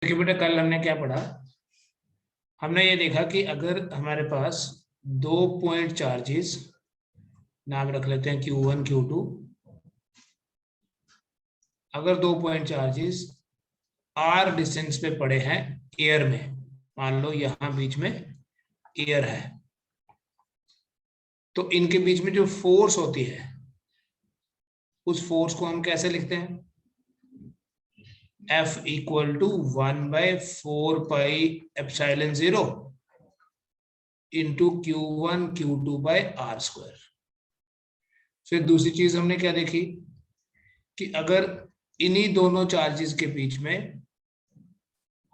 देखिए बेटा, कल हमने क्या पढ़ा। हमने ये देखा कि अगर हमारे पास 2 पॉइंट चार्जेस, नाम रख लेते हैं Q1 Q2। अगर 2 पॉइंट चार्जेस R डिस्टेंस पे पड़े हैं एयर में, मान लो यहां बीच में एयर है, तो इनके बीच में जो फोर्स होती है उस फोर्स को हम कैसे लिखते हैं? F equal to 1/4πε0 into Q1 Q2/R²। फिर दूसरी चीज हमने क्या देखी कि अगर इन्हीं दोनों चार्जेस के बीच में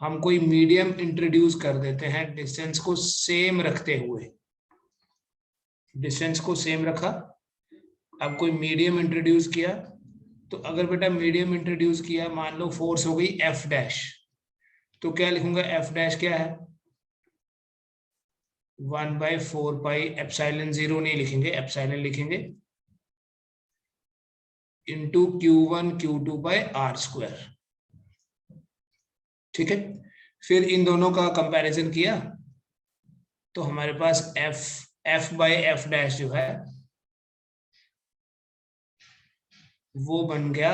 हम कोई मीडियम इंट्रोड्यूस कर देते हैं डिस्टेंस को सेम रखते हुए, डिस्टेंस को सेम रखा, अब कोई मीडियम इंट्रोड्यूस किया, तो अगर बेटा मीडियम इंट्रोड्यूस किया, मान लो फोर्स हो गई F डैश, तो क्या लिखूंगा? F डैश क्या है? 1/4πε0 नहीं लिखेंगे, एप्सिलॉन लिखेंगे, इंटू Q1 Q2/R²। ठीक है, फिर इन दोनों का कंपैरिजन किया तो हमारे पास F डैश जो है वो बन गया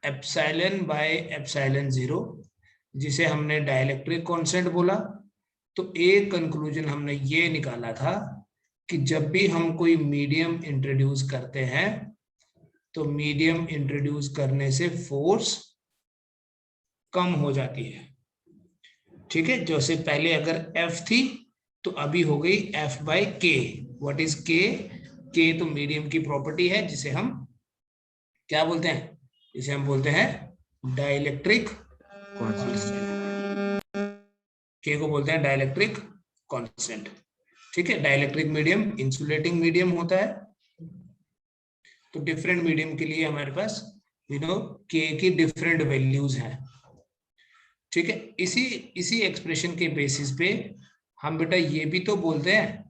ε/ε0, जिसे हमने डाइलेक्ट्रिक कांस्टेंट बोला। तो एक कंक्लूजन हमने ये निकाला था कि जब भी हम कोई मीडियम इंट्रोड्यूस करते हैं तो मीडियम इंट्रोड्यूस करने से फोर्स कम हो जाती है। ठीक है, जैसे पहले अगर F थी तो अभी हो गई F/K। What is K? K तो मीडियम की प्रॉपर्टी है, जिसे हम क्या बोलते हैं? जिसे हम बोलते हैं डाइलेक्ट्रिक कांस्टेंट। K को बोलते हैं डाइलेक्ट्रिक कांस्टेंट। ठीक है, डाइलेक्ट्रिक मीडियम इंसुलेटिंग मीडियम होता है, तो डिफरेंट मीडियम के लिए हमारे पास K की डिफरेंट वैल्यूज हैं। ठीक है, इसी इसी एक्सप्रेशन के बेसिस पे हम बेटा ये भी तो बोलते हैं,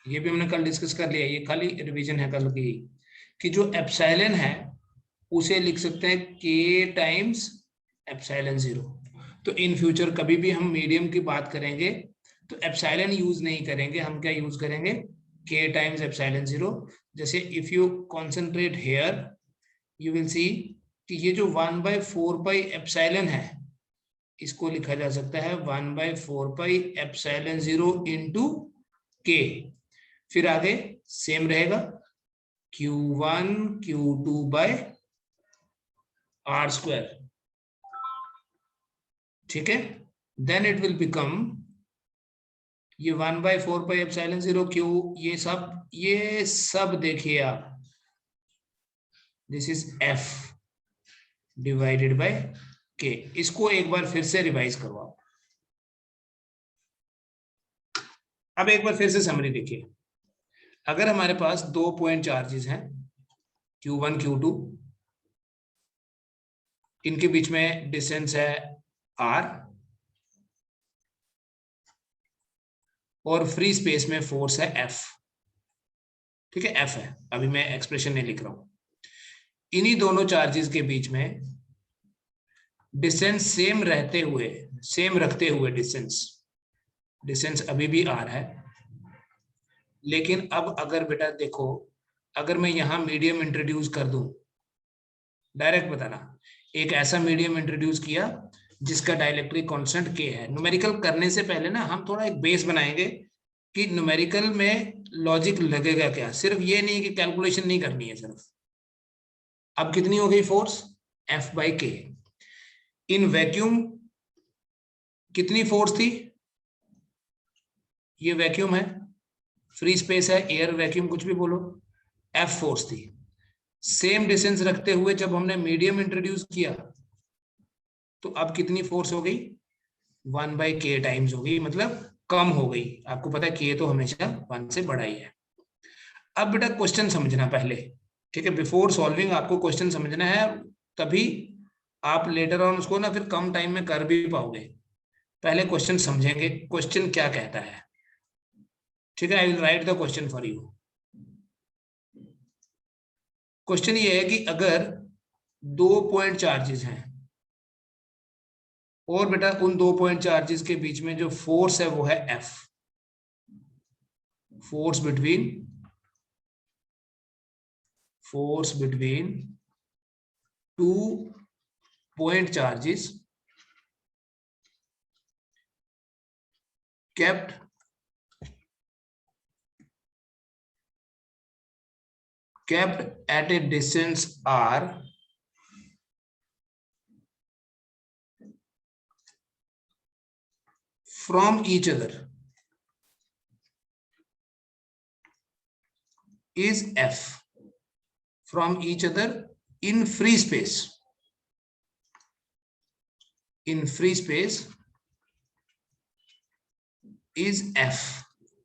ये भी हमने कल डिस्कस कर लिया, ये खाली रिवीजन है कल की, कि जो एप्सिलॉन है उसे लिख सकते हैं K टाइम्स ε0। तो इन फ्यूचर कभी भी हम मीडियम की बात करेंगे तो एप्सिलॉन यूज नहीं करेंगे, हम क्या यूज करेंगे? K times ε0। जैसे if you concentrate here you will see कि ये जो 1/4πε है, इसको लिखा जा सकता है 1/4πε0 इंटू K। फिर आगे सेम रहेगा Q1 Q2/R²। ठीक है, देन इट विल बिकम ये 1/4πε0 Q, ये सब देखिए आप, this is F divided by K। इसको एक बार फिर से रिवाइज करो आप। अब एक बार फिर से समरी देखिए। अगर हमारे पास 2 पॉइंट चार्जेस हैं Q1 Q2, इनके बीच में डिस्टेंस है R और फ्री स्पेस में फोर्स है F। ठीक है, F है, अभी मैं एक्सप्रेशन नहीं लिख रहा हूं। इन्हीं दोनों चार्जेस के बीच में डिस्टेंस सेम रखते हुए डिस्टेंस अभी भी R है, लेकिन अब अगर बेटा देखो, अगर मैं यहां मीडियम इंट्रोड्यूस कर दूं, डायरेक्ट बताना, एक ऐसा मीडियम इंट्रोड्यूस किया जिसका डाइलेक्ट्रिक कांस्टेंट K है। न्यूमेरिकल करने से पहले ना हम थोड़ा एक बेस बनाएंगे कि न्यूमेरिकल में लॉजिक लगेगा क्या, सिर्फ ये नहीं कि कैलकुलेशन नहीं करनी है सिर्फ। अब कितनी हो गई फोर्स? F/K। इन वैक्यूम कितनी फोर्स थी? ये वैक्यूम है, फ्री स्पेस है, एयर वैक्यूम कुछ भी बोलो, F फोर्स थी। सेम डिस्टेंस रखते हुए जब हमने मीडियम इंट्रोड्यूस किया तो अब कितनी फोर्स हो गई? 1/K टाइम्स हो गई, मतलब कम हो गई। आपको पता है K तो हमेशा 1 से बड़ा ही है। अब बेटा क्वेश्चन समझना पहले, ठीक है, बिफोर सॉल्विंग आपको क्वेश्चन समझना है, तभी आप लेटर ऑन उसको ना फिर कम टाइम में कर भी पाओगे। पहले क्वेश्चन समझेंगे, क्वेश्चन क्या कहता है। ठीक है, आई will right the question for you. Question ये है कि अगर 2 पॉइंट चार्जेस हैं, और बेटा उन 2 पॉइंट चार्जेस के बीच में जो फोर्स है वो है F, force between 2 point charges kept at a distance r from each other is F, from each other in free space, is F।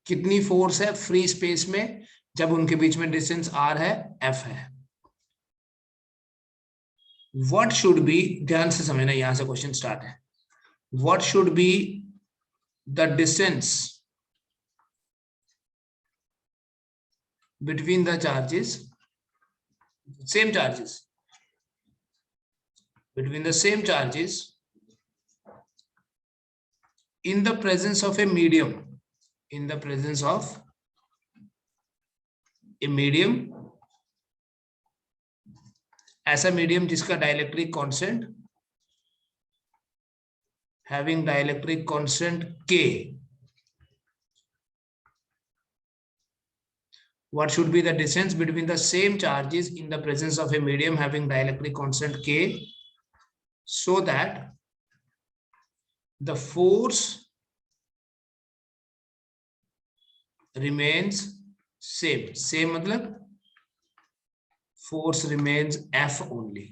कितनी फोर्स है फ्री स्पेस में जब उनके बीच में डिस्टेंस r है, F है। व्हाट शुड बी, ध्यान से समझना, यहां से क्वेश्चन स्टार्ट है। What should be the distance between the charges, same charges, between the same charges in the presence of a medium, in the presence of a medium, ऐसा medium जिसका dielectric constant, having dielectric constant K, what should be the distance between the same charges in the presence of a medium having dielectric constant K, so that the force remains same मतलब force remains F only।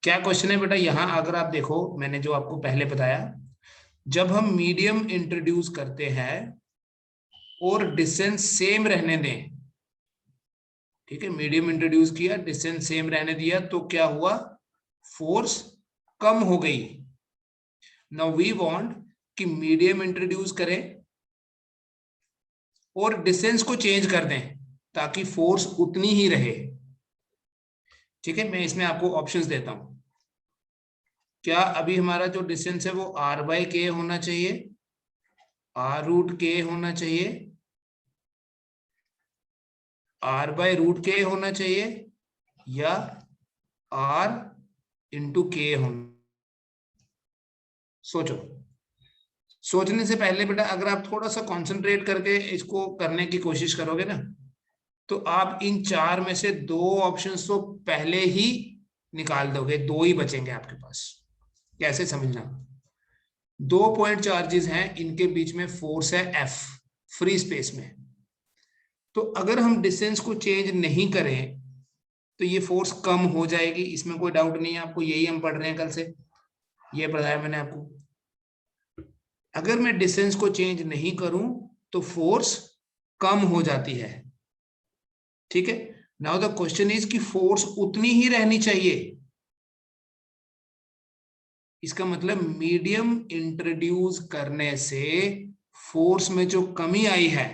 क्या question है बेटा, यहां अगर आप देखो, मैंने जो आपको पहले बताया, जब हम मीडियम इंट्रोड्यूस करते हैं और डिस्टेंस सेम रहने दें, ठीक है, मीडियम इंट्रोड्यूस किया, डिस्टेंस सेम रहने दिया, तो क्या हुआ, फोर्स कम हो गई। नाउ वी वांट कि मीडियम इंट्रोड्यूस करें और डिस्टेंस को चेंज कर दें ताकि फोर्स उतनी ही रहे। ठीक है, मैं इसमें आपको ऑप्शंस देता हूं। क्या अभी हमारा जो डिस्टेंस है वो r/k होना चाहिए, r√k होना चाहिए, r/√k होना चाहिए, या r/k होना। सोचो, सोचने से पहले बेटा अगर आप थोड़ा सा कंसंट्रेट करके इसको करने की कोशिश करोगे ना, तो आप इन चार में से 2 ऑप्शंस तो पहले ही निकाल दोगे, 2 ही बचेंगे आपके पास। कैसे समझना, 2 पॉइंट चार्जेस हैं, इनके बीच में फोर्स है F फ्री स्पेस में, तो अगर हम डिस्टेंस को चेंज नहीं करें तो ये फोर्स कम हो जाएगी, इसमें कोई डाउट नहीं है आपको, यही हम पढ़ रहे हैं कल से, ये पढ़ाया मैंने आपको। अगर मैं डिस्टेंस को चेंज नहीं करूं तो फोर्स कम हो जाती है। ठीक है, नाउ द क्वेश्चन इज कि फोर्स उतनी ही रहनी चाहिए, इसका मतलब मीडियम इंट्रोड्यूस करने से फोर्स में जो कमी आई है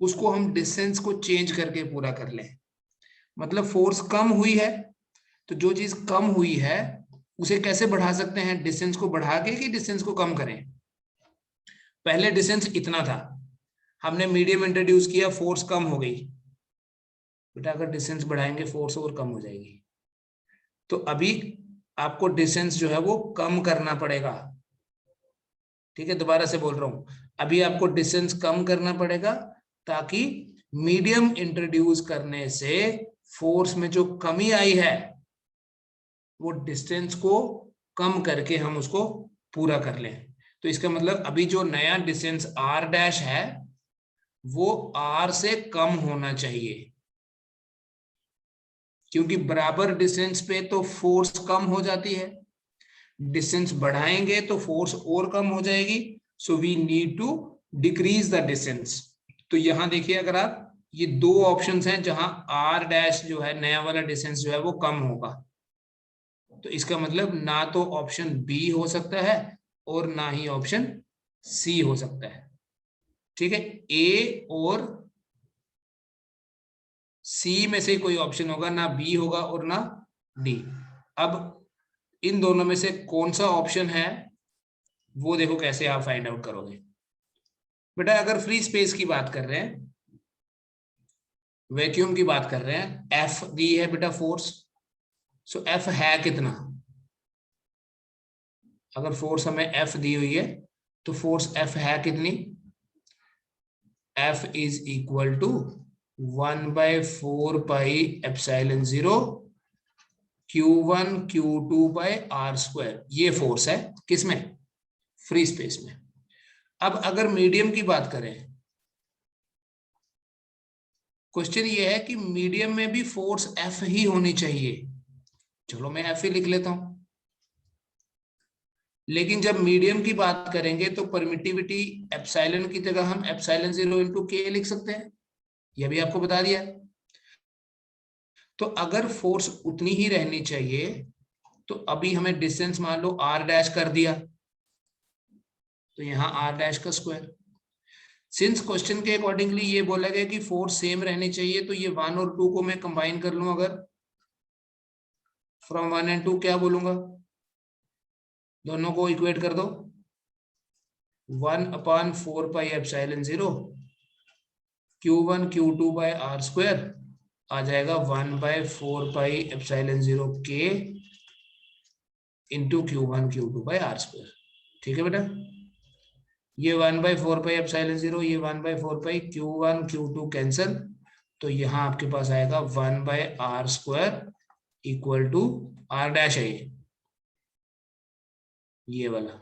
उसको हम डिस्टेंस को चेंज करके पूरा कर लें। मतलब फोर्स कम हुई है, तो जो चीज कम हुई है उसे कैसे बढ़ा सकते हैं, डिस्टेंस को बढ़ा के कि डिस्टेंस को कम करें। पहले डिस्टेंस इतना था, हमने मीडियम इंट्रोड्यूस किया, फोर्स कम हो गई, बेटा अगर डिस्टेंस बढ़ाएंगे फोर्स और कम हो जाएगी, तो अभी आपको डिस्टेंस जो है वो कम करना पड़ेगा। ठीक है, दोबारा से बोल रहा हूं, अभी आपको डिस्टेंस कम करना पड़ेगा ताकि मीडियम इंट्रोड्यूस करने से फोर्स में जो कमी आई है वो डिस्टेंस को कम करके हम उसको पूरा कर लें। तो इसका मतलब अभी जो नया डिस्टेंस r' है वो r से कम होना चाहिए, क्योंकि बराबर डिस्टेंस पे तो फोर्स कम हो जाती है, डिस्टेंस बढ़ाएंगे तो फोर्स और कम हो जाएगी, so we need to decrease the distance. तो यहां देखिए, अगर आप, ये 2 ऑप्शंस हैं जहां r' जो है नया वाला डिस्टेंस जो है वो कम होगा, तो इसका मतलब ना तो ऑप्शन बी हो सकता है और ना ही ऑप्शन सी हो सकता है। ठीक है, ए और सी में से कोई ऑप्शन होगा, ना बी होगा और ना डी। अब इन दोनों में से कौन सा ऑप्शन है वो देखो कैसे आप फाइंड आउट करोगे। बेटा अगर फ्री स्पेस की बात कर रहे हैं, वैक्यूम की बात कर रहे हैं, एफ दी है बेटा फोर्स, सो एफ है कितना, अगर फोर्स हमें एफ दी हुई है तो फोर्स एफ है कितनी, F is equal to 1/4πε0 Q1 Q2/r², ये फोर्स है किसमें, फ्री स्पेस में। अब अगर मीडियम की बात करें, क्वेश्चन ये है कि मीडियम में भी फोर्स एफ ही होनी चाहिए, चलो मैं एफ ही लिख लेता हूं, लेकिन जब मीडियम की बात करेंगे तो परमिटिविटी एप्सिलॉन की जगह हम ε0 × k लिख सकते हैं, यह भी आपको बता दिया। तो अगर फोर्स उतनी ही रहनी चाहिए तो अभी हमें डिस्टेंस मान लो r डैश कर दिया, तो यहां r डैश का स्क्वायर। सिंस क्वेश्चन के अकॉर्डिंगली ये बोला गया कि फोर्स सेम रहनी चाहिए, तो ये 1 और 2 को मैं कंबाइन कर लूं, अगर फ्रॉम 1 and 2 क्या बोलूंगा, दोनों को इक्वेट कर दो, 1/4πε0 Q1 Q2/r² आ जाएगा 1/4πε0 k इंटू Q1 Q2/r²। ठीक है बेटा, ये 1/4πε0, ये 1/4π, Q1 Q2 कैंसल, तो यहां आपके पास आएगा 1/r² equal to r dash है ये वाला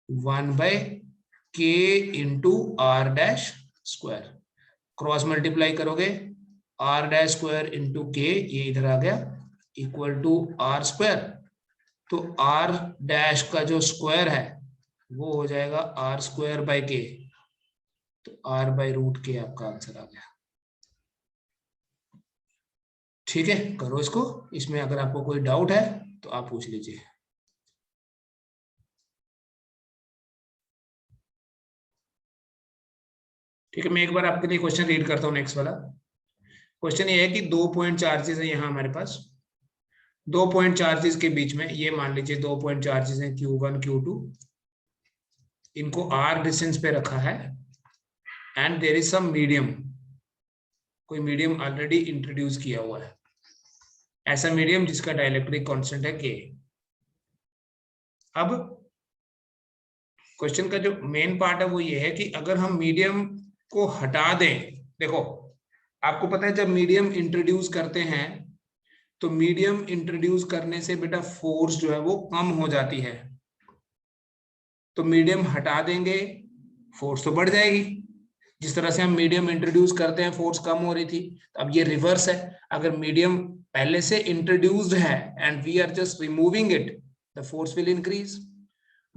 1/k into r dash square, cross multiply करोगे r dash square into k, ये इधर आ गया, इक्वल टू r², तो r डैश का जो स्क्वायर है वो हो जाएगा r²/k, तो r/√k आपका आंसर आ गया। ठीक है, करो इसको, इसमें अगर आपको कोई डाउट है तो आप पूछ लीजिए। ठीक है, मैं एक बार आपके लिए क्वेश्चन रीड करता हूँ, नेक्स्ट वाला क्वेश्चन ये है कि 2 पॉइंट चार्जेस है यहाँ हमारे पास, 2 पॉइंट चार्जेस के बीच में ये मान लीजिए 2 पॉइंट चार्जेस हैं Q1 Q2, इनको r डिस्टेंस पे रखा है, and there is some medium, कोई मीडियम ऑलरेडी इंट्रोड्यूस किया हुआ है, ऐसा मीडियम जिसका डाइलेक्ट्रिक कांस्टेंट है k। अब क्वेश्चन का जो मेन पार्ट है वो ये है कि अगर हम मीडियम को हटा दें, देखो आपको पता है जब मीडियम इंट्रोड्यूस करते हैं तो मीडियम इंट्रोड्यूस करने से बेटा फोर्स जो है वो कम हो जाती है, तो मीडियम हटा देंगे फोर्स तो बढ़ जाएगी, जिस तरह से हम मीडियम इंट्रोड्यूस करते हैं फोर्स कम हो रही थी। अब ये रिवर्स है, अगर मीडियम पहले से इंट्रोड्यूस्ड है and we are just removing it, the force will increase.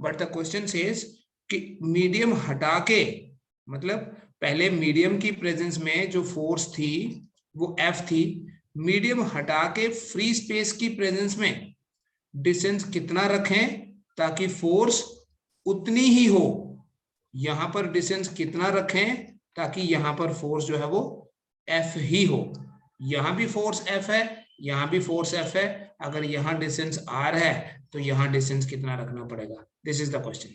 But the question says कि मीडियम हटा के, मतलब पहले मीडियम की प्रेजेंस में जो फोर्स थी वो F थी, मीडियम हटा के फ्री स्पेस की प्रेजेंस में डिस्टेंस कितना रखें ताकि फोर्स उतनी ही हो, यहां पर डिस्टेंस कितना रखें ताकि यहां पर फोर्स जो है वो F ही हो, यहां भी फोर्स F है, यहां भी फोर्स F है, अगर यहां डिस्टेंस R है तो यहां डिस्टेंस कितना रखना पड़ेगा, दिस इज द क्वेश्चन।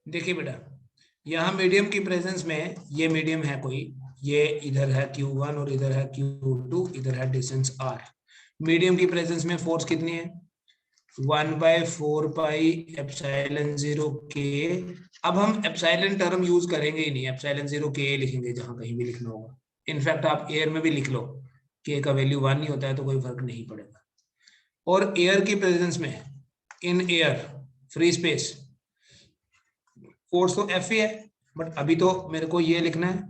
देखिए बेटा, यहाँ मीडियम की प्रेजेंस में ये मीडियम है कोई, ये इधर है Q1 और इधर है Q2, इधर है डिस्टेंस R। मीडियम की प्रेजेंस में फोर्स कितनी है, 1/4πε0 k। अब हम एप्सिलॉन टर्म यूज करेंगे ही नहीं, ε0 k लिखेंगे जहां कहीं भी लिखना होगा, इनफैक्ट आप एयर में भी लिख लो, k का वैल्यू 1 नहीं होता है तो कोई फर्क नहीं पड़ेगा। और एयर की प्रेजेंस में, in air free space, force तो F ही है, बट अभी तो मेरे को ये लिखना है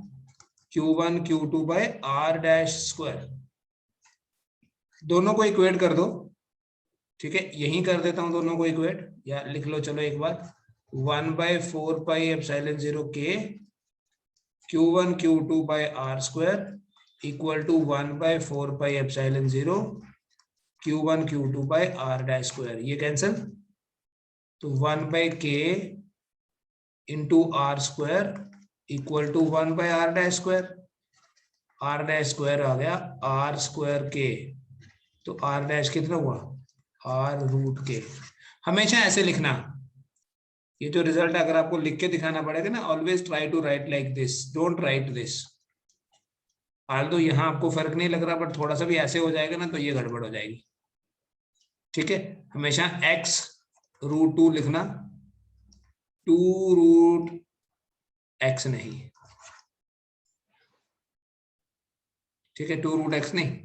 Q1 Q2/r², दोनों को इक्वेट कर दो। ठीक है, यही कर देता हूं दोनों को इक्वेट, या लिख लो चलो एक बार, 1/4πε0 k Q1 Q2/r² equal to 1/4πε0 Q1 Q2/r², ये कैंसल, तो 1/k into r² equal to 1/r², r² आ गया r² k, तो तो r डैश कितना हुआ, r रूट के। हमेशा ऐसे लिखना, ये जो रिजल्ट अगर आपको लिख के दिखाना पड़ेगा ना, always try to write like this, don't write this. हाल तो यहाँ आपको फर्क नहीं लग रहा, बट थोड़ा सा भी ऐसे हो जाएगा ना तो ये गड़बड़ हो जाएगी। ठीक है, हमेशा x रूट 2 लिखना, 2 रूट x नहीं। ठीक है, 2 रूट x नहीं,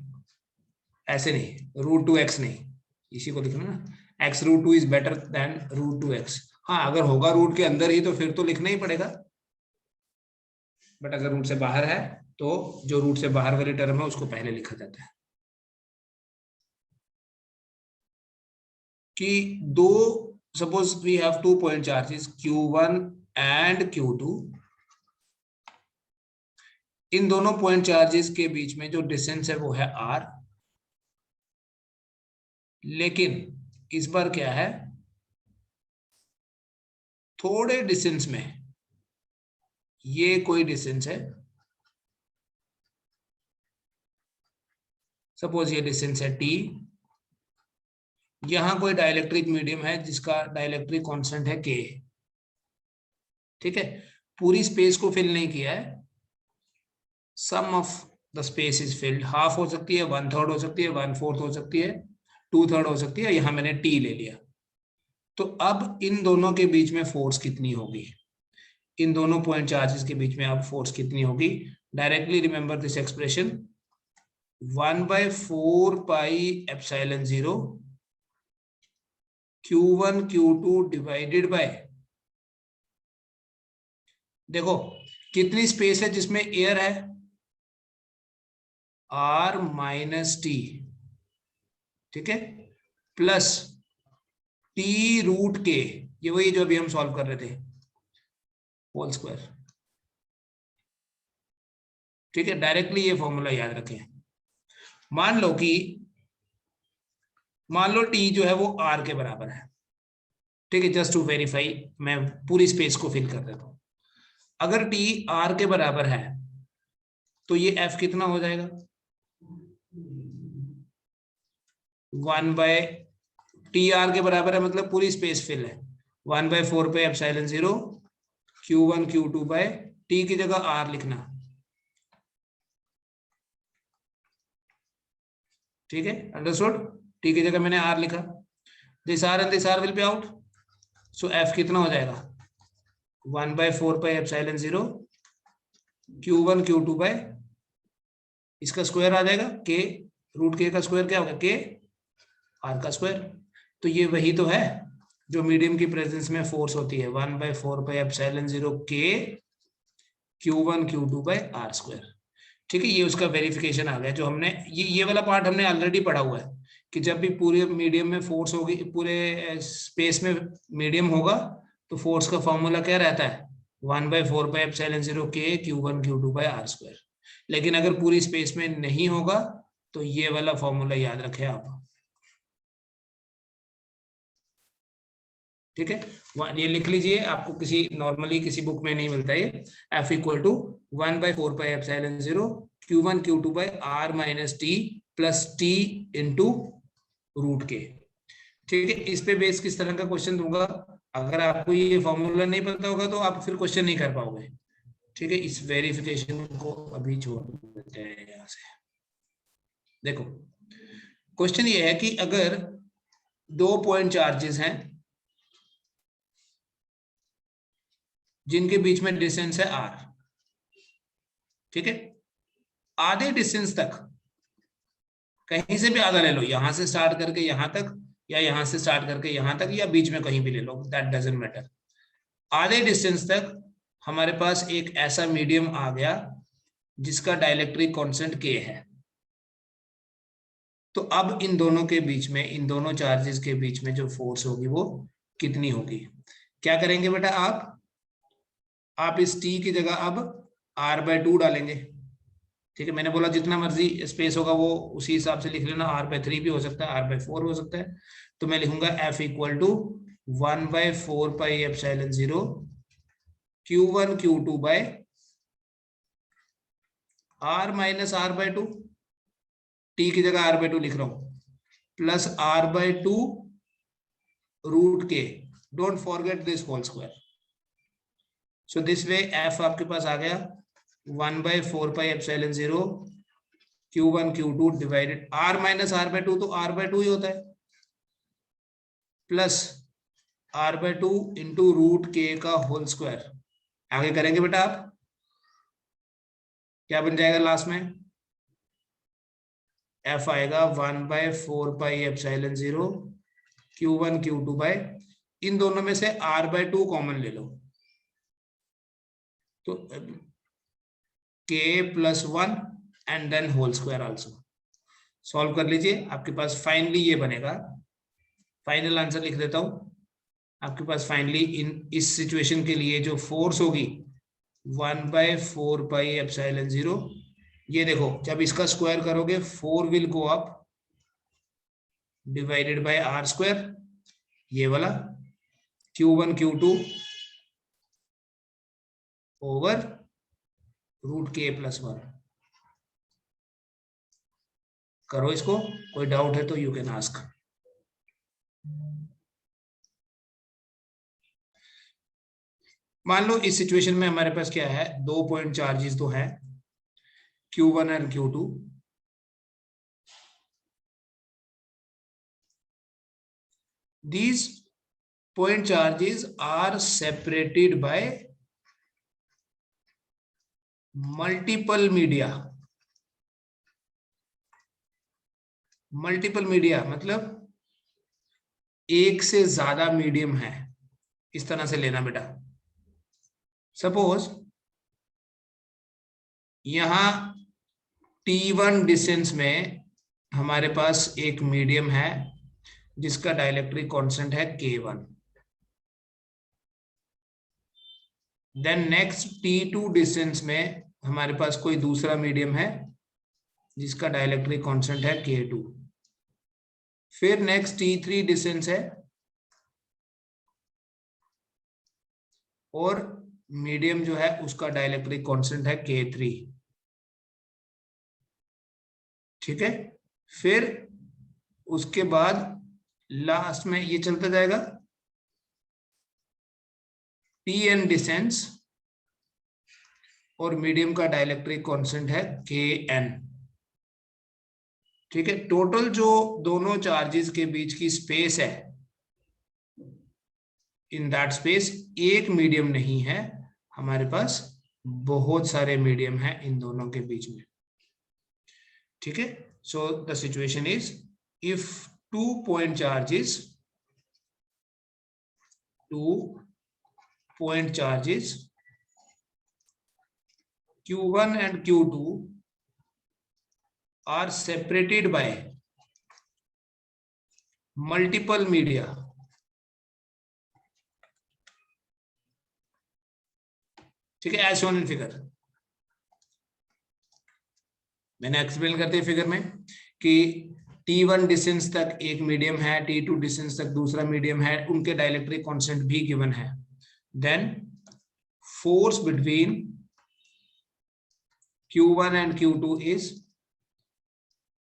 ऐसे नहीं, रूट 2x नहीं, इसी को लिखना ना, x root 2 is better than root 2x। हाँ, अगर होगा रूट के अंदर ही तो फिर तो लिखना ही पड़ेगा, बट अगर रूट से बाहर है तो जो रूट से बाहर वाली टर्म है उसको पहले लिखा जाता है। कि दो, suppose we have 2 point charges Q1 and Q2, इन दोनों पॉइंट चार्जेस के बीच में जो डिस्टेंस है वो है r, लेकिन इस बार क्या है, थोड़े डिस्टेंस में ये कोई डिस्टेंस है, सपोज ये डिस्टेंस है t, यहां कोई डाइलेक्ट्रिक मीडियम है जिसका डाइलेक्ट्रिक कांस्टेंट है k। ठीक है, पूरी स्पेस को फिल नहीं किया है, some of the space is filled, half हो सकती है, 1/3 हो सकती है, 1/4 हो सकती है, 2/3 हो सकती है, यहां मैंने t ले लिया। तो अब इन दोनों के बीच में फोर्स कितनी होगी, इन दोनों पॉइंट चार्जेस के बीच में अब फोर्स कितनी होगी, directly remember this expression, 1/4 pi epsilon 0 Q1 Q2 divided bye, देखो कितनी स्पेस है जिसमें एयर है, r माइनस टी, ठीक है, प्लस t रूट के, ये वही जो अभी हम सॉल्व कर रहे थे, होल स्क्वायर। ठीक है, डायरेक्टली ये फॉर्मूला याद रखें। मान लो t जो है वो r के बराबर है। ठीक है, जस्ट टू वेरीफाई मैं पूरी स्पेस को फिल कर देता हूं। अगर t r के बराबर है तो ये f कितना हो जाएगा, 1 टी आर के बराबर है, मतलब पूरी स्पेस फिल है, 1/4 pi epsilon 0 Q1 Q2 bye T की जगह r लिखना। ठीक है, अंडरस्टूड, टी की जगह मैंने r लिखा, this r and this r will be out, so f कितना हो जाएगा, 1/4 pi epsilon 0 Q1 Q2 bye, इसका स्क्वायर आ जाएगा k, रूट k का स्क्वायर क्या होगा, k r का स्क्वायर। तो ये वही तो है जो मीडियम की प्रेजेंस में फोर्स होती है, 1/4 pi epsilon 0 k Q1 Q2 by r square. ठीक है, ये उसका वेरिफिकेशन आ गया, जो हमने ये वाला पार्ट हमने ऑलरेडी पढ़ा हुआ है कि जब भी पूरे मीडियम में फोर्स होगी, पूरे स्पेस में मीडियम होगा तो फोर्स का फॉर्मूला क्या रहता है, 1/4 pi epsilon 0 k Q1 Q2 by r square. लेकिन अगर पूरी स्पेस में नहीं होगा तो ये वाला फॉर्मूला याद रखें आप। ठीक है, ये लिख लीजिए, आपको किसी नॉर्मली किसी बुक में नहीं मिलता ये, F equal to 1/4 pi epsilon 0 Q1 Q2 by r minus T plus T into root के। ठीक है, इस पे बेस किस तरह का क्वेश्चन दूंगा, अगर आपको ये फॉर्मूला नहीं पता होगा तो आप फिर क्वेश्चन नहीं कर पाओगे। ठीक है, इस वेरिफिकेशन को अभी छोड़ देते हैं यहाँ से। देखो क्वेश्चन ये है कि अगर 2 पॉइंट चार्जेस हैं जिनके बीच में डिस्टेंस है r, ठीक है, आधे डिस्टेंस तक, कहीं से भी आधा ले लो, यहां से स्टार्ट करके यहां तक, या यहां से स्टार्ट करके यहां तक, या बीच में कहीं भी ले लो, दैट डजंट मैटर। आधे डिस्टेंस तक हमारे पास एक ऐसा मीडियम आ गया जिसका डाइलेक्ट्रिक कांस्टेंट k है। तो अब इन दोनों के बीच में, इन दोनों चार्जेस के बीच में जो फोर्स होगी वो कितनी होगी, क्या करेंगे बेटा आप इस t की जगह अब r/2 डालेंगे। ठीक है, मैंने बोला जितना मर्जी स्पेस होगा वो उसी हिसाब से लिख लेना, r/3 भी हो सकता है, r/4 हो सकता है। तो मैं लिखूंगा F equal to 1/4 pi epsilon 0 Q1 Q2 by r minus r/2, T की जगह r/2 लिख रहा हूं, प्लस r/2 रूट के, don't forget this whole square. So this way f आपके पास आ गया 1/4πε0 Q1 Q2 divided r minus r/2, तो r/2 ही होता है, प्लस r/2 इंटू रूट के का होल स्क्वायर। आगे करेंगे बेटा आप, क्या बन जाएगा लास्ट में, f आएगा 1/4πε0 Q1 Q2 बाय, इन दोनों में से r/2 कॉमन ले लो, तो k + 1 and then whole square also. Solve कर लीजिए, आपके पास फाइनली ये बनेगा, फाइनल आंसर लिख देता हूं आपके पास। फाइनली इस सिचुएशन के लिए जो फोर्स होगी 1/4πε0, ये देखो जब इसका स्क्वायर करोगे 4 will go up divided by r², ये वाला Q1 Q2 over root k + 1। करो इसको, कोई डाउट है तो यू कैन आस्क। मान लो इस सिचुएशन में हमारे पास क्या है, 2 पॉइंट चार्जेस तो है Q1 and Q2। These point charges are separated by multiple media। Multiple media मतलब एक से ज्यादा मीडियम है, इस तरह से लेना बेटा। सपोज यहां T1 डिस्टेंस में हमारे पास एक मीडियम है जिसका डाइलेक्ट्रिक कांस्टेंट है K1। Then next T2 distance में हमारे पास कोई दूसरा मीडियम है जिसका डाइलेक्ट्रिक कांस्टेंट है K2। फिर नेक्स्ट T3 डिस्टेंस है और मीडियम जो है उसका डाइलेक्ट्रिक कांस्टेंट है K3। ठीक है, फिर उसके बाद लास्ट में ये चलता जाएगा Tn डिस्टेंस और मीडियम का डाइलेक्ट्रिक कांस्टेंट है Kn। ठीक है, टोटल जो दोनों चार्जेस के बीच की स्पेस है, इन दैट स्पेस एक मीडियम नहीं है, हमारे पास बहुत सारे मीडियम है इन दोनों के बीच में। ठीक है, so the situation is if 2 point charges Q1 and Q2 are separated by multiple media। ठीक है, एज शोन इन फिगर। मैंने एक्सप्लेन करते हैं फिगर में कि T1 डिस्टेंस तक एक मीडियम है, T2 डिस्टेंस तक दूसरा मीडियम है, उनके डाइलेक्ट्रिक कांस्टेंट भी गिवन है। Then force between Q1 and Q2 is,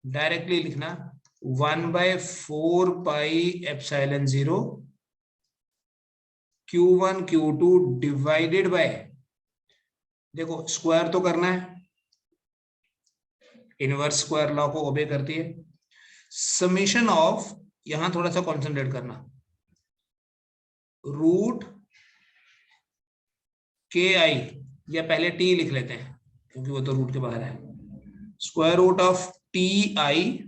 directly लिखना 1/4πε0 Q1 Q2 डिवाइडेड बाय, देखो स्क्वायर तो करना है, इनवर्स स्क्वायर लॉ को ओबे करती है, समेशन ऑफ, यहां थोड़ा सा कॉन्सेंट्रेट करना, रूट KI, या पहले T लिख लेते हैं क्योंकि वो तो रूट के बाहर है, square root of TI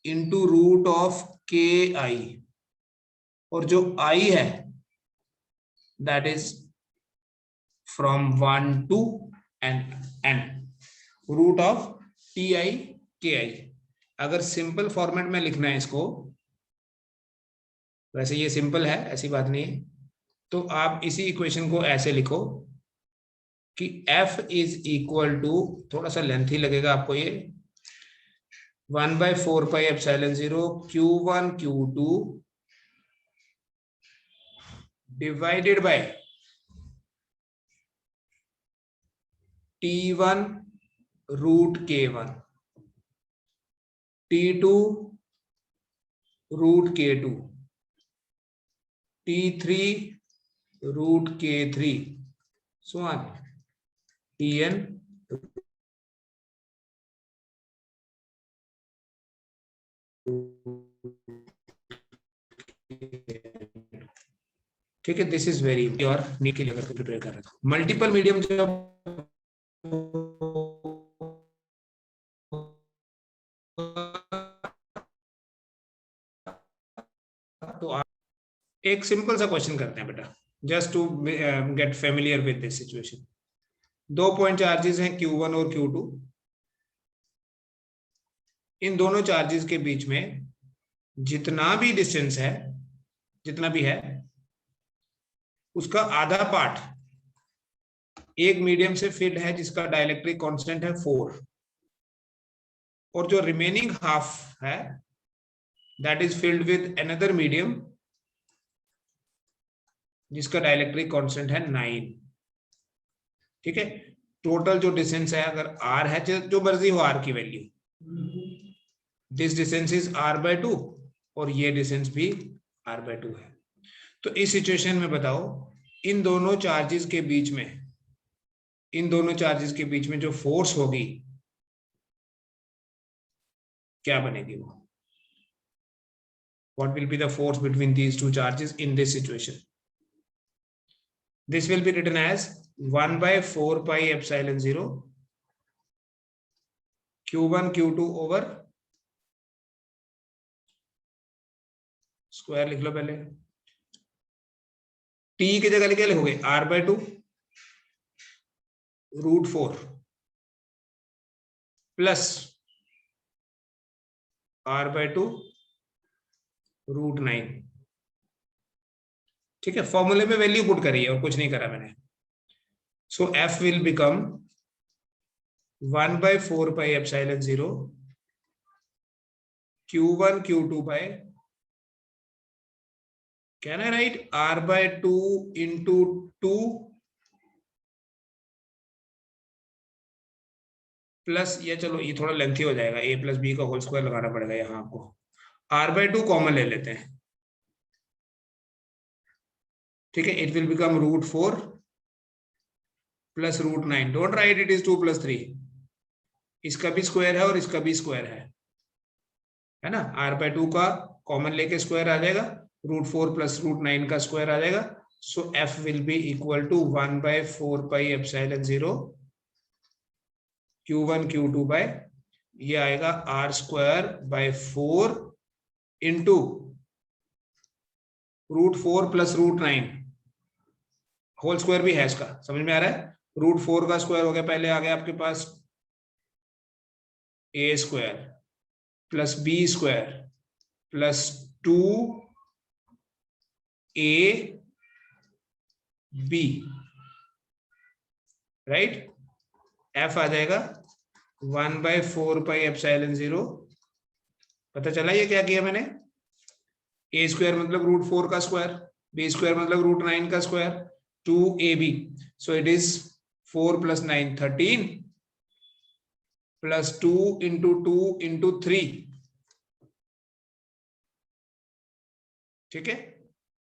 into root of KI, और जो I है that is from 1 to n, root of TI KI। अगर सिंपल फॉर्मेट में लिखना है इसको, वैसे ये सिंपल है, ऐसी बात नहीं है, तो आप इसी इक्वेशन को ऐसे लिखो कि F इज इक्वल टू, थोड़ा सा लेंथी लगेगा आपको ये, 1/4πε0 Q1 Q2 divided by T1 root K1, T2 root K2, T3 root K3, so on, Tn ठीक है। दिस इज वेरी और नीट के लिए अगर प्रिपेयर कर रहे हो मल्टीपल मीडियम जब तो आप एक सिंपल सा क्वेश्चन करते हैं बेटा, just to get familiar with this situation. 2 point charges हैं Q1 और Q2। इन दोनों चार्जेस के बीच में जितना भी डिस्टेंस है, जितना भी है, उसका आधा पार्ट एक मीडियम से फिल्ड है जिसका डाइलेक्ट्रिक कांस्टेंट है 4, और जो रिमेनिंग हाफ है that is filled with another medium जिसका डाइलेक्ट्रिक कांस्टेंट है 9। ठीक है, टोटल जो डिस्टेंस है, अगर r है, जो मर्जी हो r की value, this distance is r/2 और ये डिस्टेंस भी r/2 है। तो इस सिचुएशन में बताओ, इन दोनों चार्जेस के बीच में, इन दोनों चार्जेस के बीच में जो फोर्स होगी क्या बनेगी? वो what will be the force between these two charges in this situation? This will be written as 1/4 pi epsilon 0 Q1 Q2 over square लिख लो पहले, t की जगह क्या लिखोगे? r/2 √4 plus r/2 √9। ठीक है, फॉर्मूले में वैल्यू पुट करी है और कुछ नहीं करा मैंने। सो f will become 1/4 pi epsilon 0 Q1 Q2 by, can I write r/2 into 2 plus, ये चलो ये थोड़ा लेंथी हो जाएगा, a प्लस b का होल स्क्वायर लगाना पड़ेगा यहाँ आपको। r/2 कॉमन ले लेते हैं। ठीक है, it will become √4 plus √9। Don't write it is 2 + 3, इसका भी स्क्वायर है और इसका भी स्क्वायर है ना। r/2 का कॉमन लेके स्क्वायर आ जाएगा, √4 प्लस √9 का स्क्वायर आ जाएगा। So f will be equal to 1/4 pi epsilon 0 Q1 Q2 by, ये आएगा r²/4 into √4 plus √9, whole square भी है इसका, समझ में आ रहा है? √4 का स्क्वायर हो गया, पहले आ गया आपके पास a² plus b² plus 2ab, right. f आ जाएगा 1/4 pi epsilon 0। पता चला ये क्या किया मैंने? a² मतलब √4 का स्क्वायर, b² मतलब √9 का square, 2ab। So it is 4 + 9 13 plus 2 into 2 into 3। ठीक है,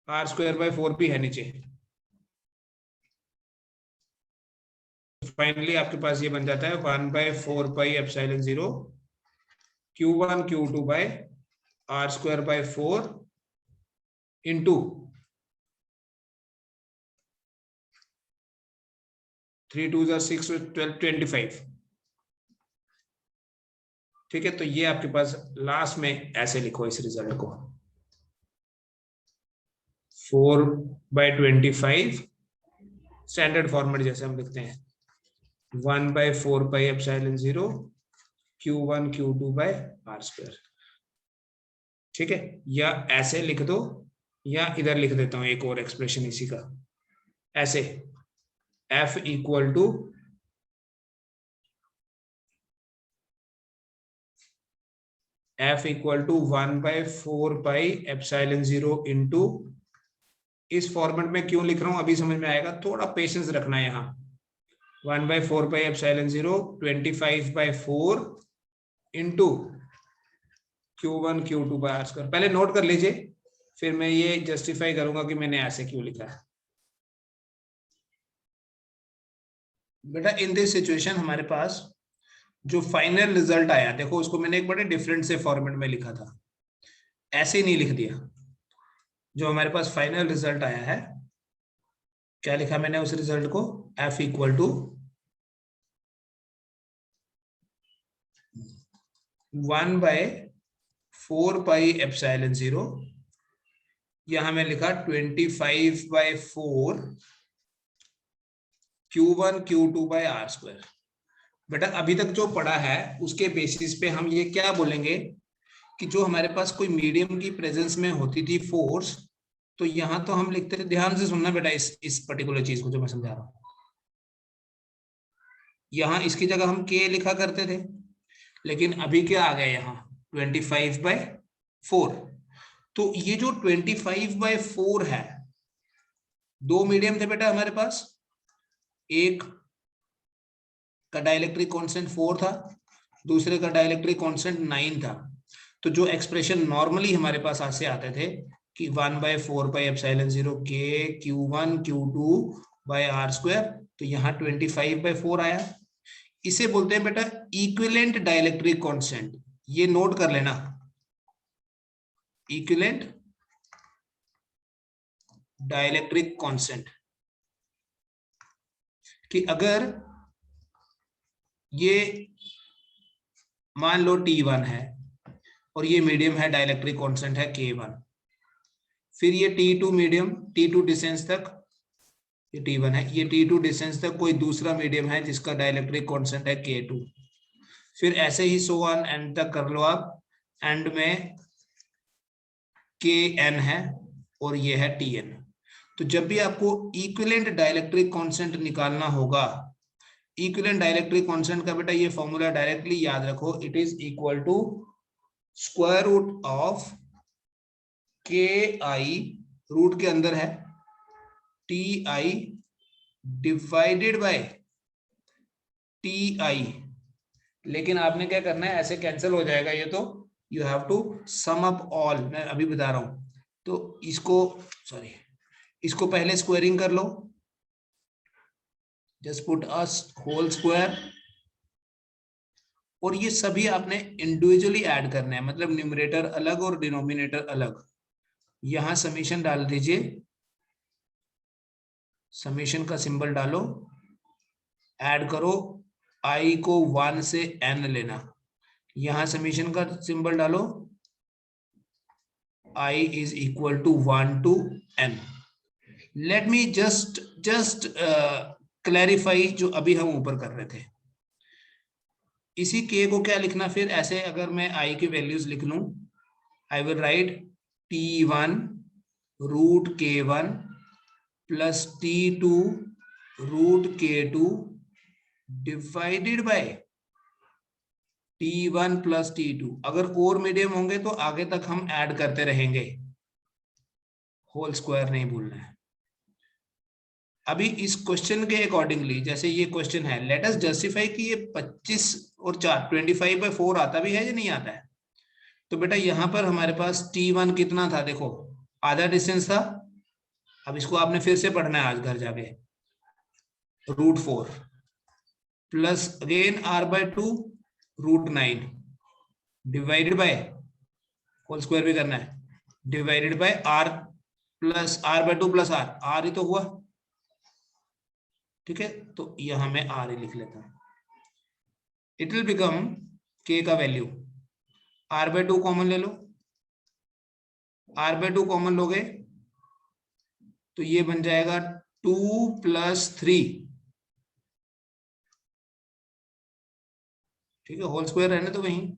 r²/4 भी है नीचे। फाइनली आपके पास ये बन जाता है 1/4 pi epsilon 0 Q1 Q2 bye r²/4 into 3 2 6 12 25। ठीक है, तो ये आपके पास लास्ट में ऐसे लिखो इस रिजल्ट को, 4/25 स्टैंडर्ड फॉर्मेट जैसे हम लिखते हैं, 1/4 pi epsilon 0 Q1 Q2 bye r²। ठीक है, या ऐसे लिख दो, या इधर लिख देता हूं एक और एक्सप्रेशन इसी का, ऐसे f equal to f equal to 1/4 pi epsilon 0 into, इस फॉर्मेट में क्यों लिख रहा हूं अभी समझ में आएगा, थोड़ा पेशेंस रखना है यहाँ। 1/4 pi epsilon 0 25/4 into Q1 Q2 by R square. पहले नोट कर लीजिए, फिर मैं ये जस्टिफाई करूंगा कि मैंने ऐसे क्यों लिखा है। बेटा इन दिस सिचुएशन हमारे पास जो फाइनल रिजल्ट आया, देखो उसको मैंने एक बड़े डिफरेंट से फॉर्मेट में लिखा था, ऐसे नहीं लिख दिया। जो हमारे पास फाइनल रिजल्ट आया है, क्या लिखा मैंने उस रिजल्ट को, F इक्वल टू 1/4πε0, यहां मैं लिखा 25/4 Q1 Q2 by R square. बेटा अभी तक जो पढ़ा है उसके बेसिस पे हम ये क्या बोलेंगे कि जो हमारे पास कोई मीडियम की प्रेजेंस में होती थी फोर्स, तो यहां तो हम लिखते थे, ध्यान से सुनना बेटा इस पर्टिकुलर चीज को जो मैं समझा रहा हूं, यहां इसकी जगह हम K लिखा करते थे, लेकिन अभी क्या आ गया यहाँ 25/4। तो ये जो 25/4 है, दो मीडियम थे बेटा हमारे पास, एक का डाइलेक्ट्रिक कांस्टेंट 4 था, दूसरे का डाइलेक्ट्रिक कांस्टेंट 9 था। तो जो एक्सप्रेशन नॉर्मली हमारे पास ऐसे आते थे कि 1/4πε0 K Q1 Q2 by R square, तो यहाँ 25/4 आया। इसे बोलते हैं बेटा इक्विवेलेंट डाइलेक्ट्रिक कांस्टेंट। ये नोट कर लेना, इक्विवेलेंट डाइलेक्ट्रिक कांस्टेंट, कि अगर ये मान लो T1 है और ये मीडियम है, डाइलेक्ट्रिक कांस्टेंट है K1, फिर ये T2 मीडियम, T2 डिस्टेंस तक, ये T1 है, ये T2 डिस्टेंस तक कोई दूसरा मीडियम है जिसका डाइलेक्ट्रिक कांस्टेंट है K2, फिर ऐसे ही सो ऑन एंड तक कर लो आप, एंड में Kn है और ये है Tn। तो जब भी आपको इक्विवेलेंट डाइलेक्ट्रिक कांस्टेंट निकालना होगा, इक्विवेलेंट डाइलेक्ट्रिक कांस्टेंट का बेटा ये फॉर्मूला डायरेक्टली याद रखो, it is equal to square root of Ki, root के अंदर है Ti डिवाइडेड बाय Ti, लेकिन आपने क्या करना है, ऐसे कैंसिल हो जाएगा ये, तो you have to sum up all, मैं अभी बता रहा हूं। तो इसको पहले स्क्वायरिंग कर लो, just put us whole square, और ये सभी आपने इंडिविजुअली ऐड करना है, मतलब न्यूमरेटर अलग और डिनोमिनेटर अलग। यहां समीशन डाल दीजिए, समीशन का सिंबल डालो, ऐड करो, I को 1 से n लेना, यहां समीशन का सिंबल डालो, I is equal to 1 to n। Let me just clarify जो अभी हम ऊपर कर रहे थे। इसी K को क्या लिखना, फिर ऐसे अगर मैं I की वैल्यूज लिख लूं, I will write T1 root K1 plus T2 root K2 divided by T1 plus T2। अगर और मीडियम होंगे तो आगे तक हम ऐड करते रहेंगे, होल स्क्वायर नहीं भूलना है। अभी इस क्वेश्चन के अकॉर्डिंगली, जैसे ये क्वेश्चन है, लेट अस जस्टिफाई कि ये 25 और 4 25/4 आता भी है या नहीं आता है। तो बेटा यहाँ पर हमारे पास T1 कितना था, देखो आधा डिस्टेंस था। अब इसको आपने फिर से पढ़ना है आज घर जाके, √4 plus again R/2 √9 divided by, whole square भी करना है, divided by R plus R/2 plus R ही तो हुआ, ठीक है। तो यहां मैं R ही लिख लेता हूं। इट विल बिकम K का वैल्यू, R/2 कॉमन ले लो, R/2 कॉमन लोगे तो ये बन जाएगा 2 + 3, ठीक है, होल स्क्वायर रहने तो वहीं,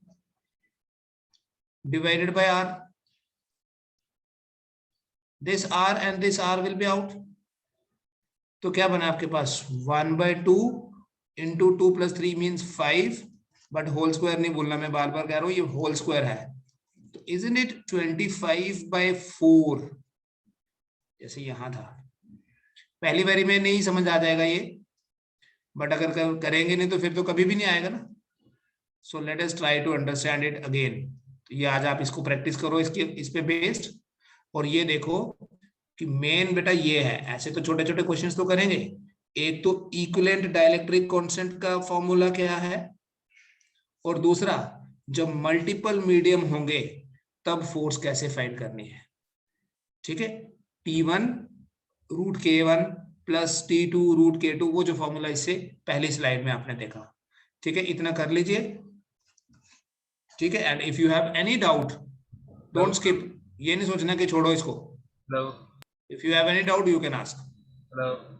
divided by R, this R and this R will be out. तो क्या बना आपके पास 1/2 into 2 + 3 means 5, but whole square नहीं बोलना, मैं बार बार कह रहा हूं ये होल स्क्वायर है। तो इजंट इट 25/4, जैसे यहां था। पहली बारी में नहीं समझ आ जाएगा ये, बट अगर करेंगे नहीं तो फिर तो कभी भी नहीं आएगा ना। So let us try to understand it again. तो ये आज आप इसको प्रैक्टिस करो इसके इस पे बेस्ड। और ये देखो कि मेन बेटा ये है, ऐसे तो छोटे छोटे क्वेश्चंस तो करेंगे। एक तो इक्विवेलेंट डाइलेक्ट्रिक कांस्टेंट का फॉर्मूला क्या है, और दूसरा जब मल्टीपल मीडियम होंगे तब फोर्स कैसे फाइंड करनी है। ठीक है, T1 root K1 plus T2 root K2, वो जो फॉर्मूला इससे पहली स्लाइड में आपने देखा। ठीक है, इतना कर लीजिए। ठीक है, and if you have any doubt don't skip, ये नहीं सोचना कि छोड़ो इसको। Hello. If you have any doubt you can ask. Hello.